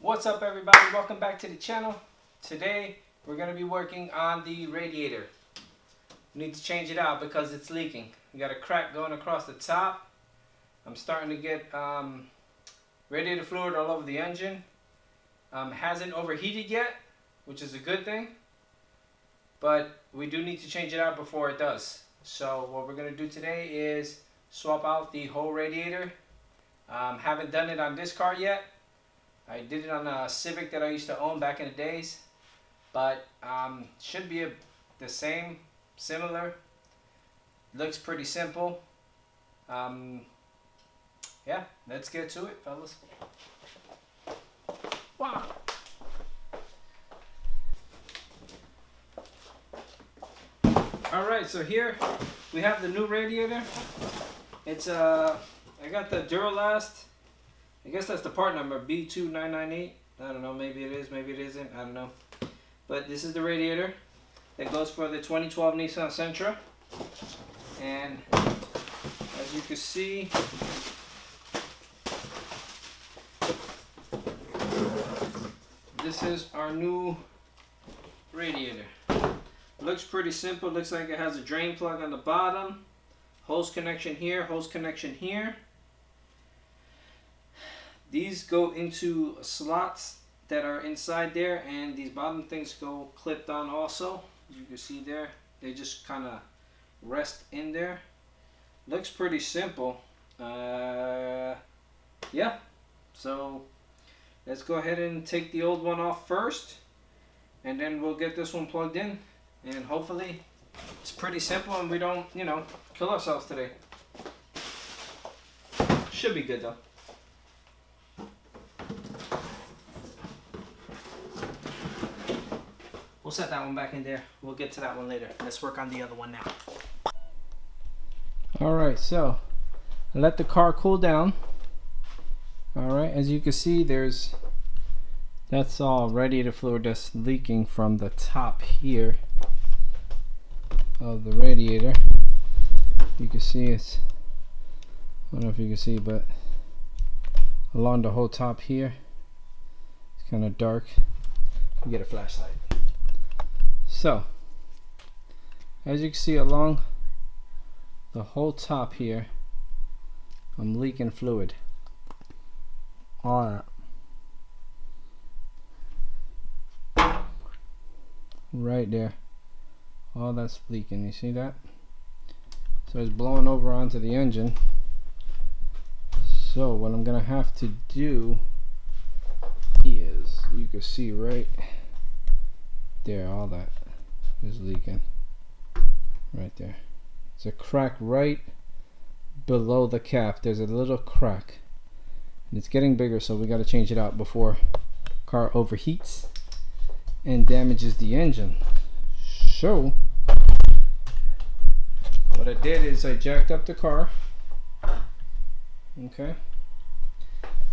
What's up, everybody? Welcome back to the channel. Today we're going to be working on the radiator. We need to change it out because it's leaking. We got a crack going across the top. I'm starting to get radiator fluid all over the engine. Hasn't overheated yet, which is a good thing, but we do need to change it out before it does. So what we're going to do today is swap out the whole radiator. Haven't done it on this car yet. I did it on a Civic that I used to own back in the days, but should be the same, similar. Looks pretty simple. Yeah, let's get to it, fellas. Wow. Alright, so here we have the new radiator. It's I got the Duralast. I guess that's the part number, B2998. I don't know, maybe it is, maybe it isn't, I don't know. But this is the radiator that goes for the 2012 Nissan Sentra. And as you can see, this is our new radiator. Looks pretty simple. Looks like it has a drain plug on the bottom, hose connection here, hose connection here. These go into slots that are inside there, and these bottom things go clipped on also. As you can see there, they just kind of rest in there. Looks pretty simple. Yeah, so let's go ahead and take the old one off first, and then we'll get this one plugged in, and hopefully it's pretty simple and we don't, you know, kill ourselves today. Should be good though. We'll set that one back in there. We'll get to that one later. Let's work on the other one now. Alright, so I let the car cool down. Alright, as you can see, that's all radiator fluid that's leaking from the top here of the radiator. You can see I don't know if you can see, but along the whole top here, it's kind of dark. You get a flashlight. So, as you can see along the whole top here, I'm leaking fluid. All that. Right there. All that's leaking. You see that? So it's blowing over onto the engine. So what I'm going to have to do is, you can see right there, all that is leaking right there. It's a crack right below the cap. There's a little crack and it's getting bigger, so we got to change it out before car overheats and damages the engine. So what I did is I jacked up the car, okay,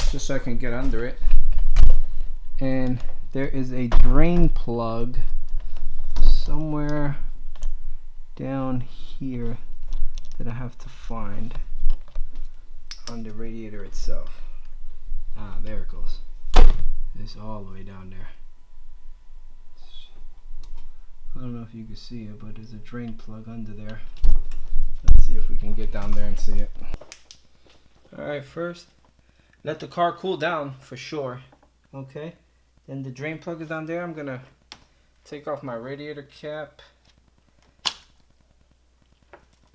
just so I can get under it, and there is a drain plug somewhere down here that I have to find on the radiator itself. Ah, there it goes. It's all the way down there. I don't know if you can see it, but there's a drain plug under there. Let's see if we can get down there and see it. Alright, first let the car cool down for sure. Okay, then the drain plug is down there. I'm gonna take off my radiator cap.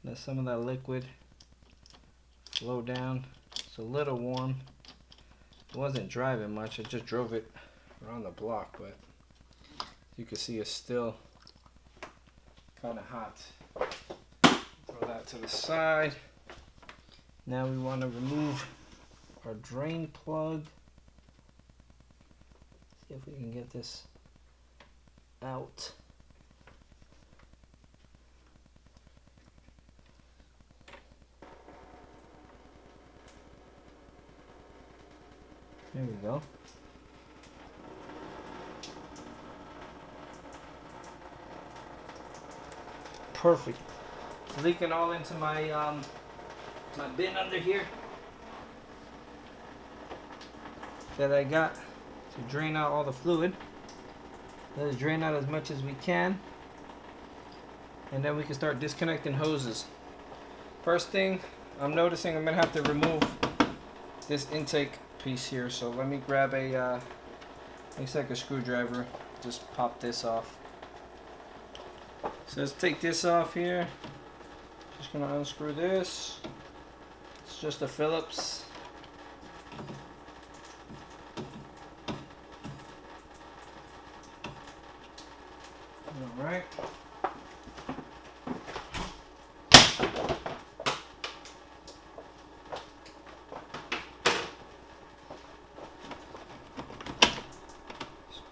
Let some of that liquid flow down. It's a little warm. It wasn't driving much. I just drove it around the block, but you can see it's still kind of hot. Throw that to the side. Now we want to remove our drain plug. See if we can get this out. There we go. Perfect. It's leaking all into my my bin under here that I got to drain out all the fluid. Let it drain out as much as we can, and then we can start disconnecting hoses. First thing I'm noticing, I'm gonna have to remove this intake piece here, so let me grab a looks like a screwdriver, just pop this off. So let's take this off here. Just gonna unscrew this. It's just a Phillips. All right.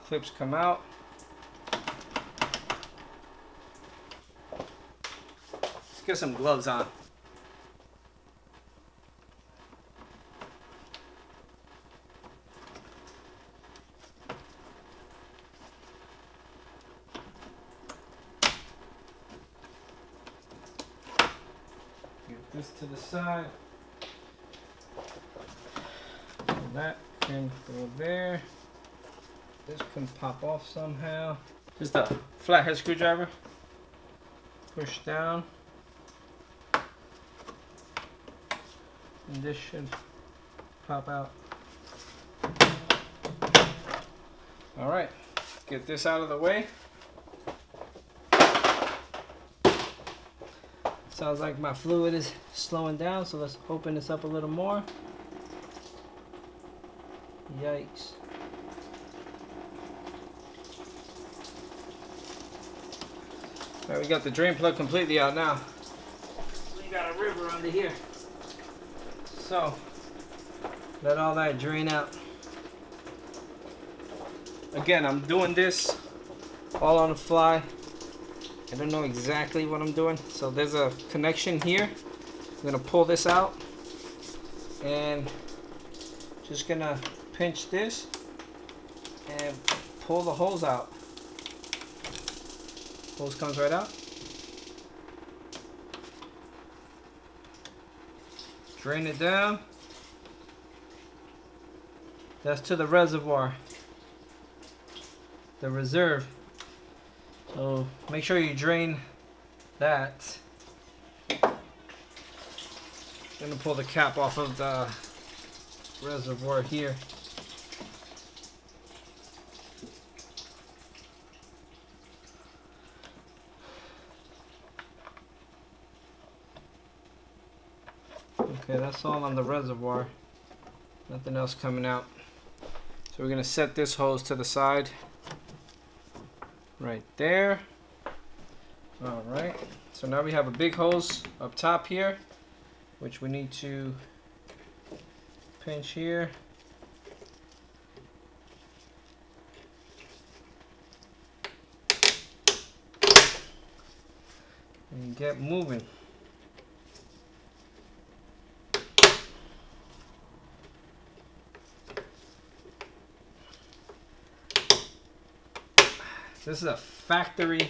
Clips come out. Let's get some gloves on. Get this to the side. And that can go there. This can pop off somehow. Just a flathead screwdriver. Push down. And this should pop out. Alright, get this out of the way. Sounds like my fluid is slowing down, so let's open this up a little more. Yikes. Alright, we got the drain plug completely out now. We got a river under here. So, let all that drain out. Again, I'm doing this all on the fly. I don't know exactly what I'm doing. So there's a connection here. I'm gonna pull this out and just gonna pinch this and pull the hose out. Hose comes right out. Drain it down. That's to the reservoir, the reserve. So make sure you drain that. I'm gonna pull the cap off of the reservoir here. Okay, that's all on the reservoir. Nothing else coming out. So we're gonna set this hose to the side. Right there. Alright. So now we have a big hose up top here, which we need to pinch here. And get moving. This is a factory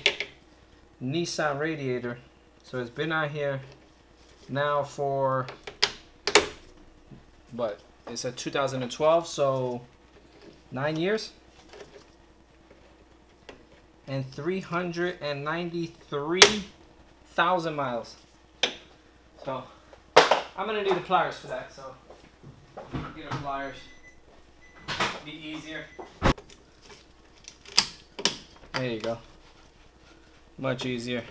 Nissan Radiator. So it's been out here now for, what? It's a 2012, so 9 years. And 393,000 miles. So I'm gonna need the pliers for that, so get our pliers. Be easier. There you go. Much easier.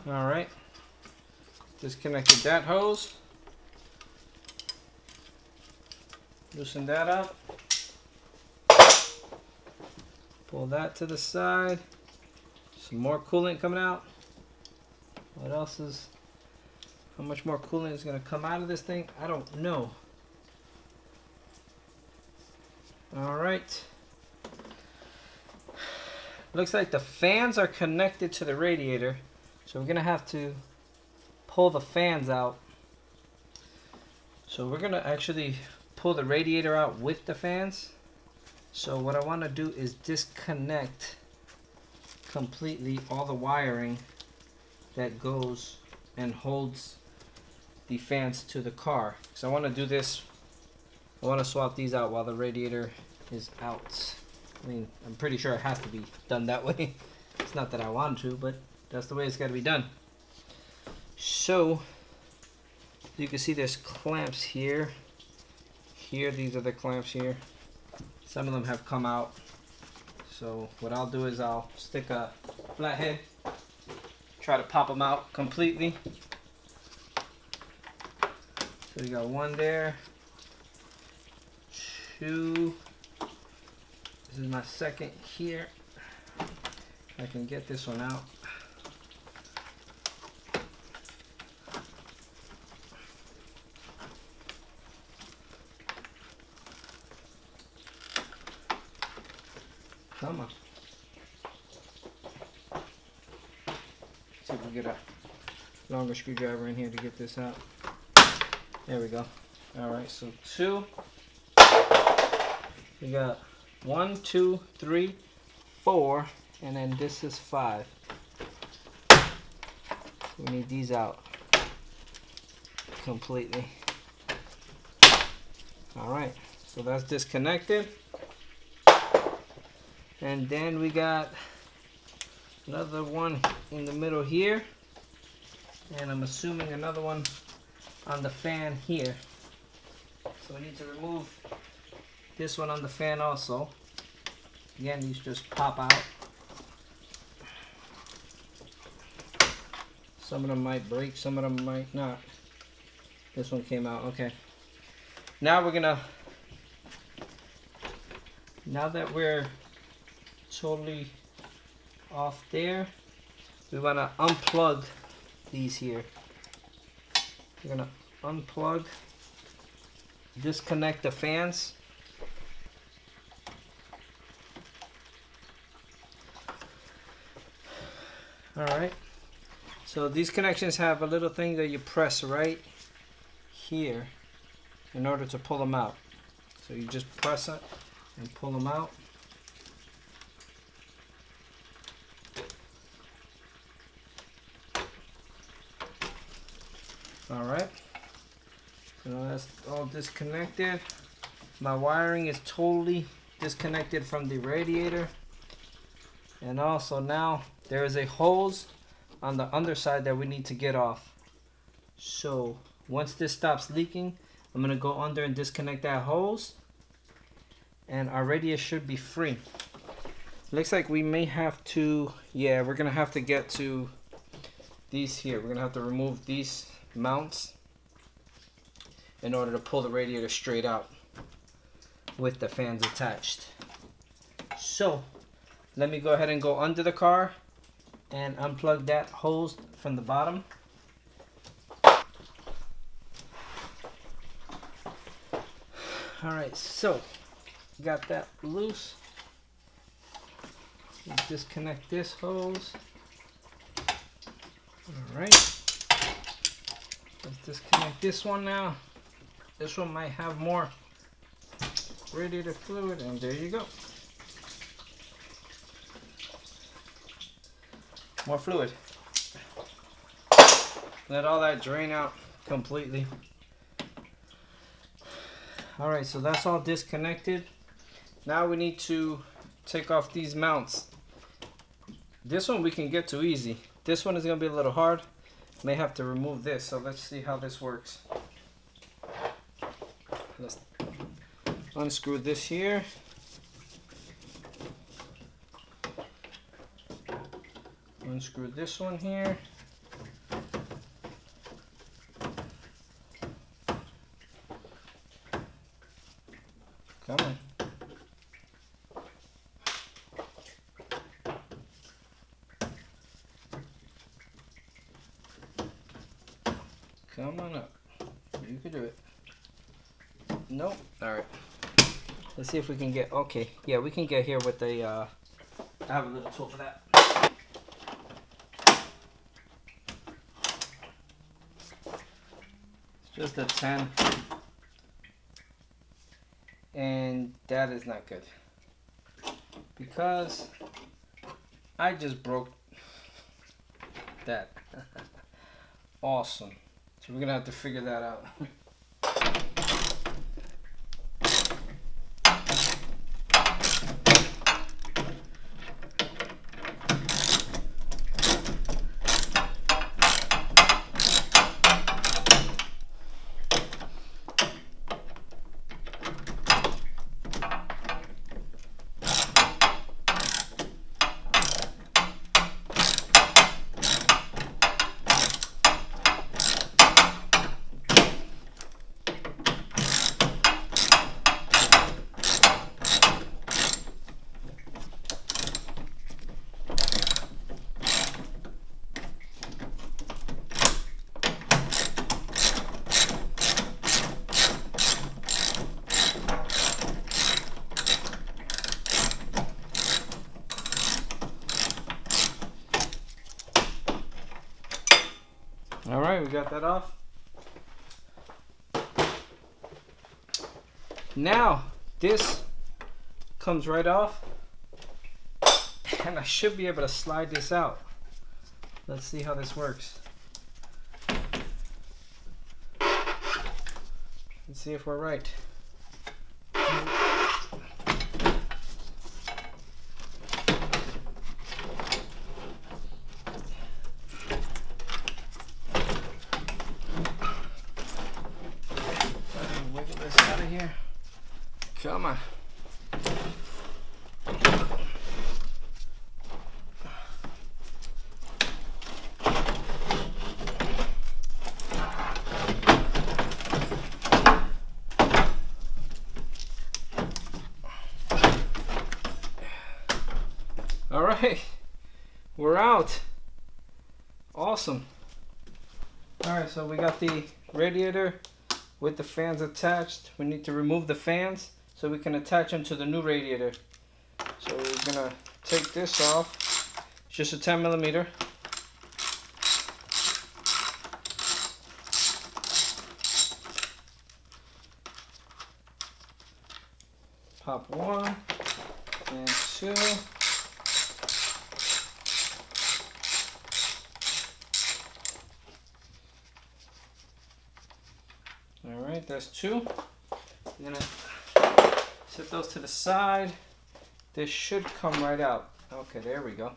All right. Disconnected that hose. Loosen that up. Pull that to the side. Some more coolant coming out. What else is, how much more coolant is going to come out of this thing? I don't know. Alright. Looks like the fans are connected to the radiator. So we're going to have to pull the fans out So we're gonna actually pull the radiator out with the fans. So what I want to do is disconnect completely all the wiring that goes and holds the fans to the car. So I want to do this, I want to swap these out while the radiator is out. I mean, I'm pretty sure it has to be done that way. It's not that I want to, but that's the way it's got to be done. So you can see there's clamps here. Here, these are the clamps here. Some of them have come out. So what I'll do is I'll stick a flathead, try to pop them out completely. So you got one there, two. This is my second here. I can get this one out. Come on. See if we get a longer screwdriver in here to get this out. There we go. Alright, so two. We got 1, 2, 3, 4, and then this is 5. We need these out completely. Alright, so that's disconnected. And then we got another one in the middle here. And I'm assuming another one on the fan here. So we need to remove this one on the fan also. Again, these just pop out. Some of them might break, some of them might not. This one came out, okay. Now we're gonna, now that we're totally off there, we want to unplug these here. We're going to unplug, disconnect the fans. Alright, so these connections have a little thing that you press right here in order to pull them out. So you just press it and pull them out. Alright, so that's all disconnected. My wiring is totally disconnected from the radiator. And also now there is a hose on the underside that we need to get off. So once this stops leaking, I'm going to go under and disconnect that hose. And our radiator should be free. Looks like we may have to, yeah, we're going to have to get to these here. We're going to have to remove these mounts in order to pull the radiator straight out with the fans attached. So let me go ahead and go under the car and unplug that hose from the bottom. Alright, so got that loose. Let's disconnect this hose. Alright. Let's disconnect this one now. This one might have more radiator fluid, and there you go. More fluid. Let all that drain out completely. Alright, so that's all disconnected. Now we need to take off these mounts. This one we can get to easy. This one is going to be a little hard. May have to remove this, so let's see how this works. Let's unscrew this here. Unscrew this one here. Come on. Come on up. You can do it. Nope. Alright. Let's see if we can get, okay. Yeah, we can get here with a, I have a little tool for that. It's just a 10. And that is not good, because I just broke that. Awesome. So we're gonna have to figure that out. All right, we got that off. Now, this comes right off, and I should be able to slide this out. Let's see how this works. Let's see if we're right. Wiggle this out of here. Come on. All right, we're out. Awesome. All right, so we got the radiator with the fans attached. We need to remove the fans so we can attach them to the new radiator. So we're gonna take this off. It's just a 10 millimeter. Pop one and two. Alright, that's two. We're gonna set those to the side. This should come right out. Okay, there we go.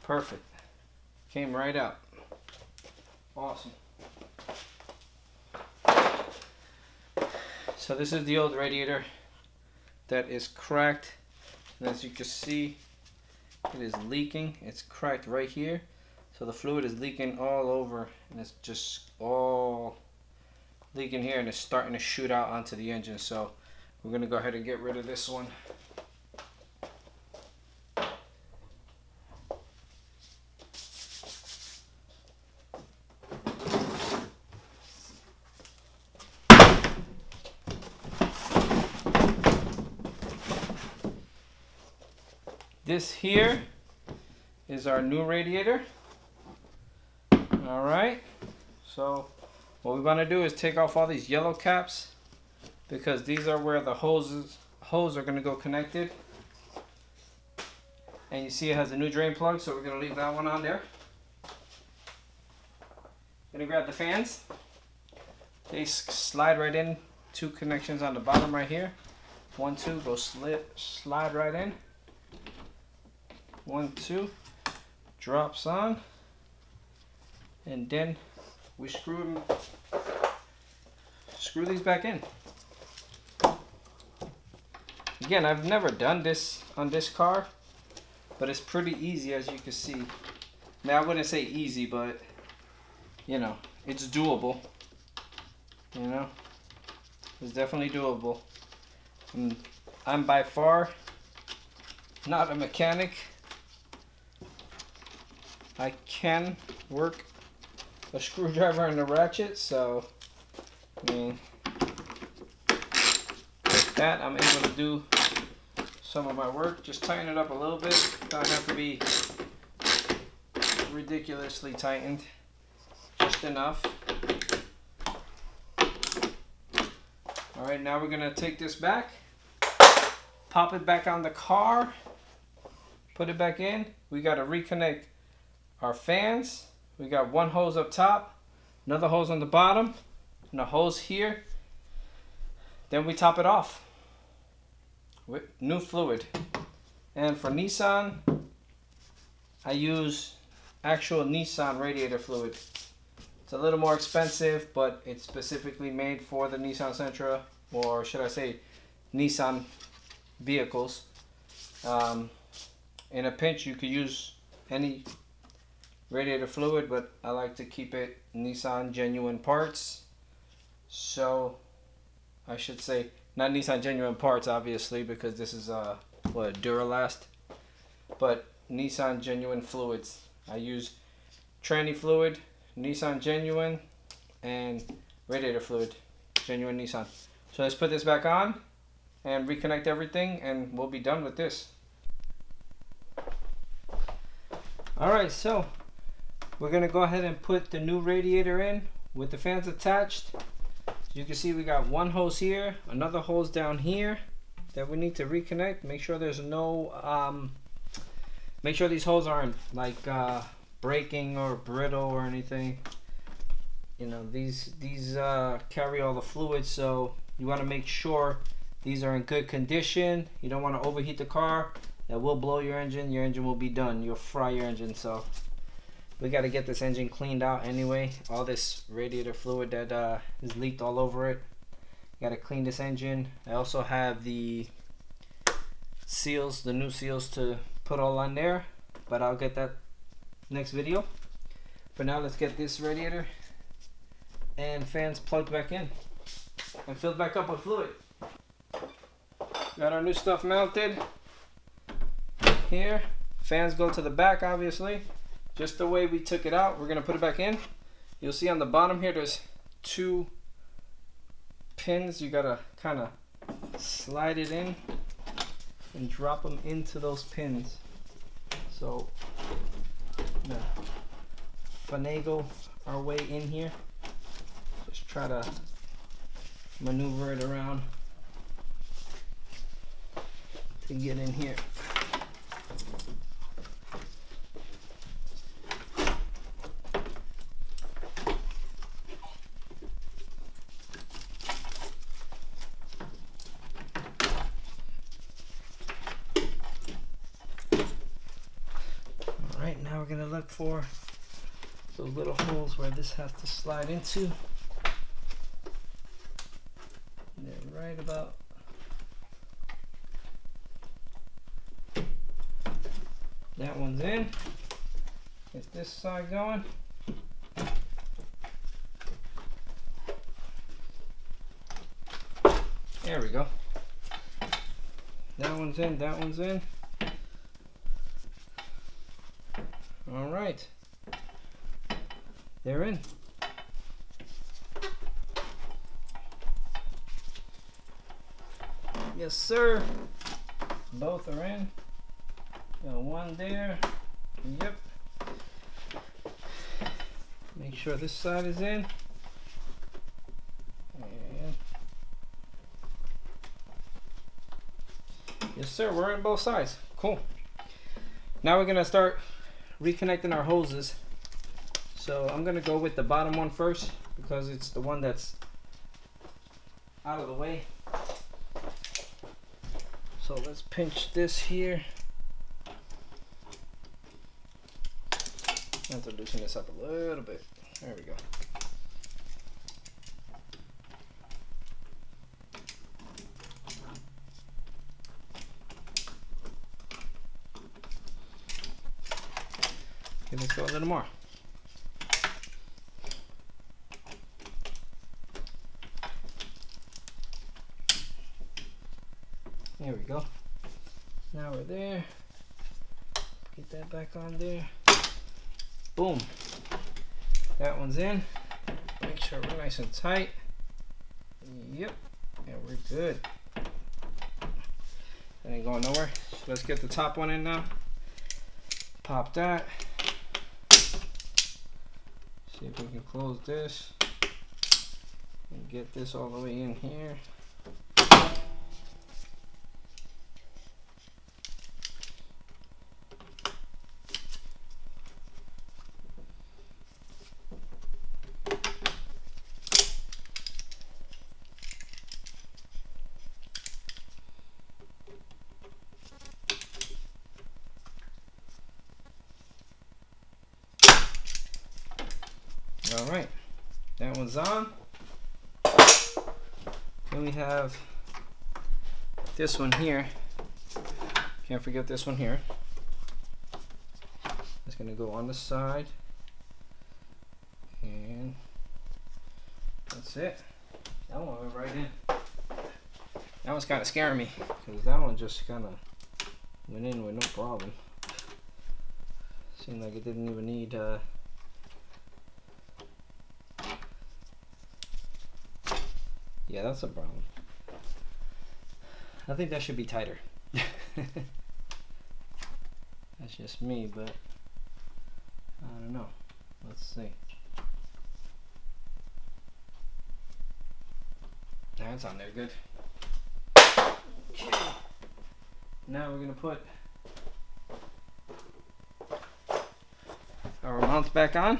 Perfect. Came right out. Awesome. So this is the old radiator that is cracked. And as you can see, it is leaking. It's cracked right here. So the fluid is leaking all over, and it's just all leaking here, and it's starting to shoot out onto the engine. So we're gonna go ahead and get rid of this one. This here is our new radiator. All right, so what we want to do is take off all these yellow caps, because these are where the hose are going to go connected. And you see it has a new drain plug, so we're going to leave that one on there. Going to grab the fans. They slide right in. Two connections on the bottom right here. 1, 2, go slide right in. 1, 2, drops on, and then we screw these back in. Again, I've never done this on this car, but it's pretty easy, as you can see. Now, I wouldn't say easy, but you know, it's doable. You know, it's definitely doable. And I'm by far not a mechanic. I can work a screwdriver and a ratchet, so I mean, with that I'm able to do some of my work. Just tighten it up a little bit. Don't have to be ridiculously tightened, just enough. Alright, now we're gonna take this back. pop it back on the car, put it back in. We got to reconnect our fans. We got one hose up top, another hose on the bottom, and a hose here. Then we top it off with new fluid. And for Nissan, I use actual Nissan radiator fluid. It's a little more expensive, but it's specifically made for the Nissan Sentra, or should I say Nissan vehicles. In a pinch, you could use any radiator fluid, but I like to keep it Nissan genuine parts. So I should say not Nissan genuine parts, obviously, because this is Duralast, but Nissan genuine fluids. I use tranny fluid, Nissan genuine, and radiator fluid, genuine Nissan. So let's put this back on and reconnect everything, and we'll be done with this. Alright, so we're gonna go ahead and put the new radiator in with the fans attached. You can see we got one hose here, another hose down here that we need to reconnect. Make sure there's no make sure these hoses aren't like breaking or brittle or anything. You know, these carry all the fluids, so you want to make sure these are in good condition. You don't want to overheat the car. That will blow your engine. Your engine will be done. You'll fry your engine. So we got to get this engine cleaned out anyway. All this radiator fluid that is leaked all over it. Got to clean this engine. I also have the seals, the new seals to put all on there, but I'll get that next video. For now, let's get this radiator and fans plugged back in and filled back up with fluid. Got our new stuff mounted here. Fans go to the back, obviously, just the way we took it out. We're gonna put it back in. You'll see on the bottom here there's two pins. You gotta kind of slide it in and drop them into those pins. So finagle our way in here. Just try to maneuver it around to get in here. Alright, now we're going to look for those little holes where this has to slide into. They're right about that one's in. Get this side going. There we go. That one's in, that one's in. All right. They're in. Yes, sir. Both are in. Got one there. Yep. Make sure this side is in. And yes, sir. We're in both sides. Cool. Now we're gonna start reconnecting our hoses. So I'm gonna go with the bottom one first because it's the one that's out of the way. So let's pinch this here. I'm to loosen this up a little bit. There we go. Okay, let's go a little more. There we go. Now we're there. Get that back on there. Boom. That one's in. Make sure we're nice and tight. Yep. And we're good. That ain't going nowhere. So let's get the top one in now. Pop that. See if we can close this. And get this all the way in here. one's on. Then we have this one here. Can't forget this one here. It's gonna go on the side, and that's it. That one went right in. That one's kind of scaring me because that one just kind of went in with no problem. Seemed like it didn't even need yeah, that's a problem. I think that should be tighter. That's just me, but I don't know. Let's see. That's on there good. Okay. Now we're gonna put our mounts back on.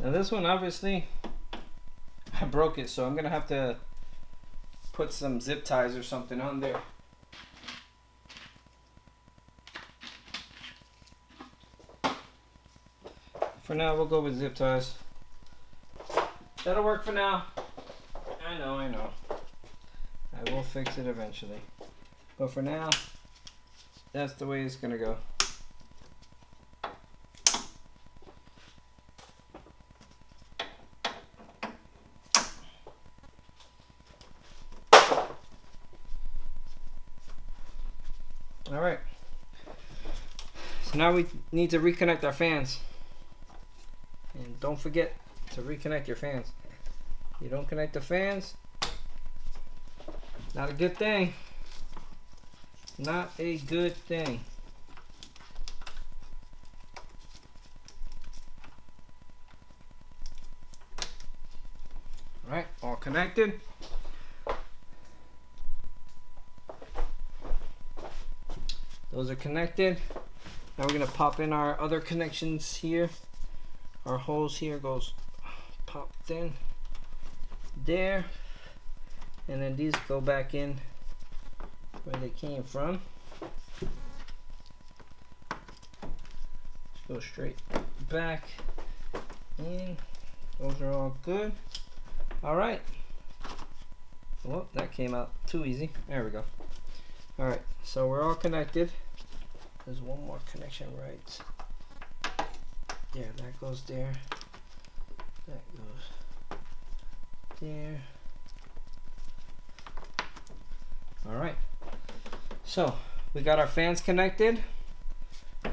Now this one, obviously, I broke it, so I'm gonna have to put some zip ties or something on there. For now, we'll go with zip ties. That'll work for now. I know. I will fix it eventually. But for now, that's the way it's gonna go. Alright, so now we need to reconnect our fans. And don't forget to reconnect your fans. You don't connect the fans, not a good thing. Not a good thing. Alright, all connected. Those are connected. Now we're gonna pop in our other connections here. Our hose here goes popped in there, and then these go back in where they came from. Just go straight back in. Those are all good. All right. Well, that came out too easy. There we go. All right, so we're all connected. There's one more connection right there. That goes there. That goes there. All right. So we got our fans connected.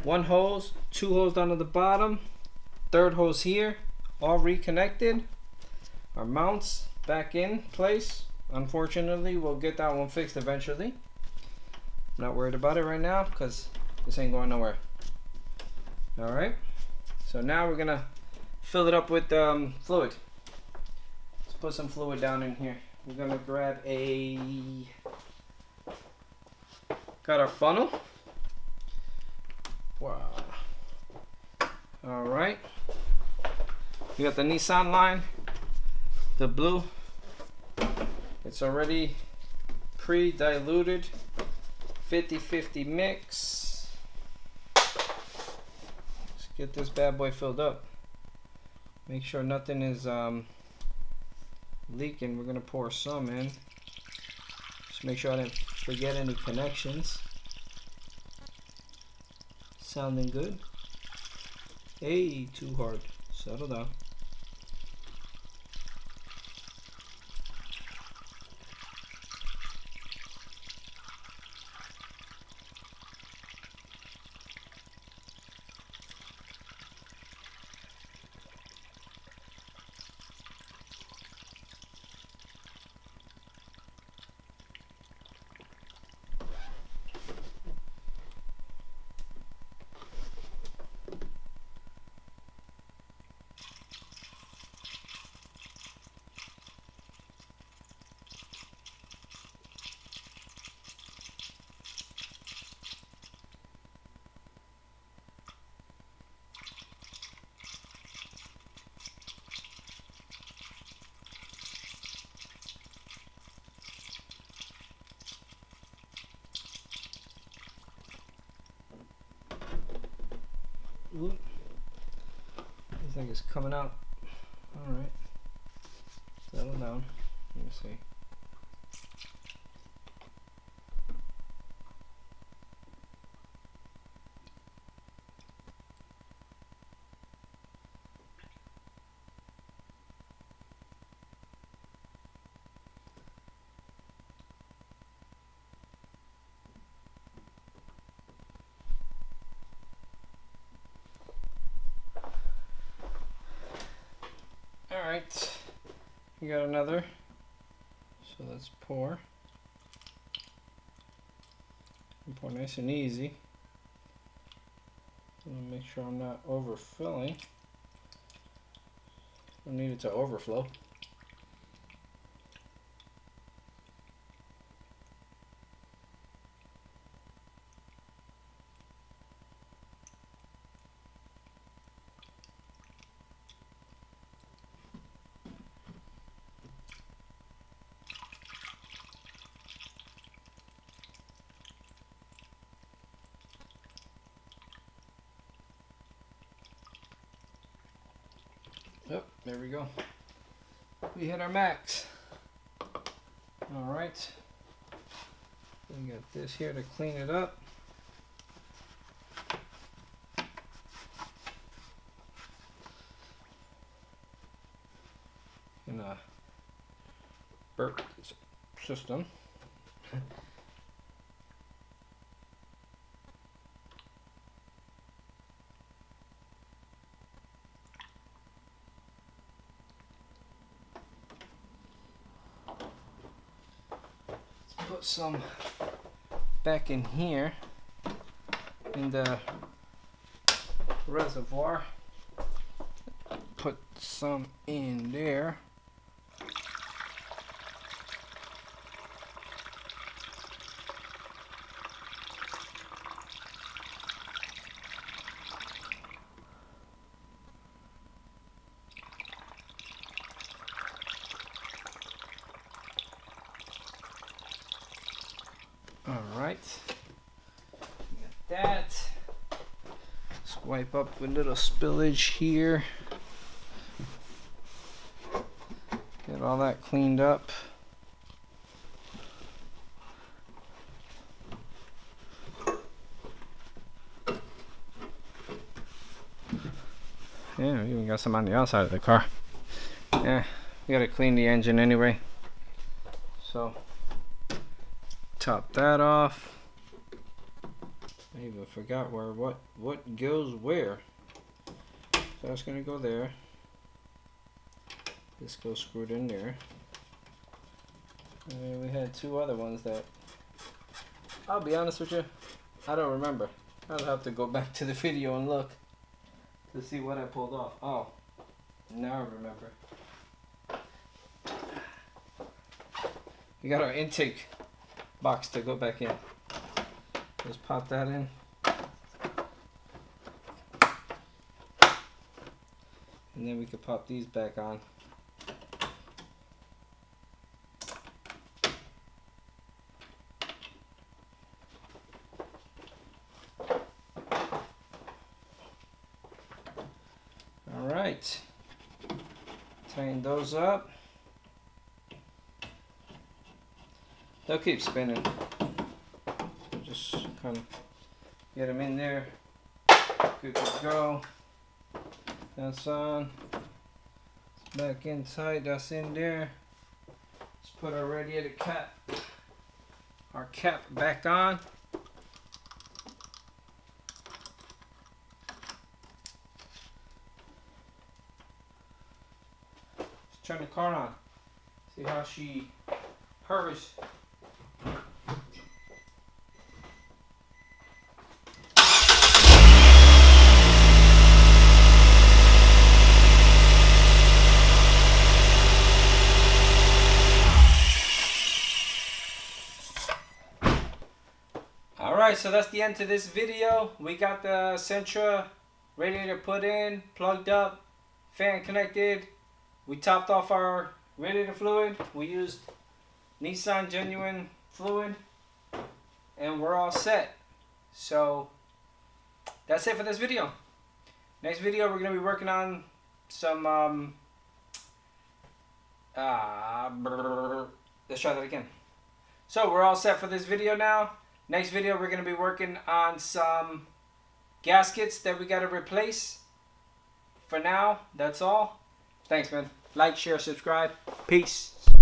One hose, two hoses down to the bottom, third hose here, all reconnected. Our mounts back in place. Unfortunately, we'll get that one fixed eventually. Not worried about it right now because this ain't going nowhere. All right, so now we're gonna fill it up with fluid. Let's put some fluid down in here. We're gonna grab got our funnel. Wow. All right, we got the Nissan line, the blue. It's already pre-diluted. 50-50 mix. Let's get this bad boy filled up. Make sure nothing is leaking. We're gonna pour some in. Just make sure I didn't forget any connections. Sounding good. Hey, too hard. Settle down. Whoop. Looks like it's coming out. Alright. Settle down. Let me see. Alright, you got another, so let's pour. Pour nice and easy. Make sure I'm not overfilling. I need it to overflow. Yep, there we go. We hit our max. Alright. We got this here to clean it up. In a burp system. Put some back in here in the reservoir. Put some in there. Alright, got that. Let's wipe up a little spillage here. Get all that cleaned up. Yeah, we even got some on the outside of the car. Yeah, we gotta clean the engine anyway. So top that off. I even forgot where what goes where. So that's gonna go there. This goes screwed in there. And then we had two other ones that, I'll be honest with you, I don't remember. I'll have to go back to the video and look to see what I pulled off. Oh, now I remember. We got our intake box to go back in. Let's pop that in. And then we could pop these back on. Alright. Tighten those up. They'll keep spinning. Just kind of get them in there. Good to go. That's on. It's back in tight. That's in there. Let's put our radiator cap, our cap back on. Let's turn the car on. See how she hurries. Alright, so that's the end to this video. We got the Sentra radiator put in, plugged up, fan connected. We topped off our radiator fluid. We used Nissan genuine fluid. And we're all set. So that's it for this video. Next video, we're going to be working on some, let's try that again. So we're all set for this video now. Next video, we're going to be working on some gaskets that we got to replace. For now, that's all. Thanks, man. Like, share, subscribe. Peace.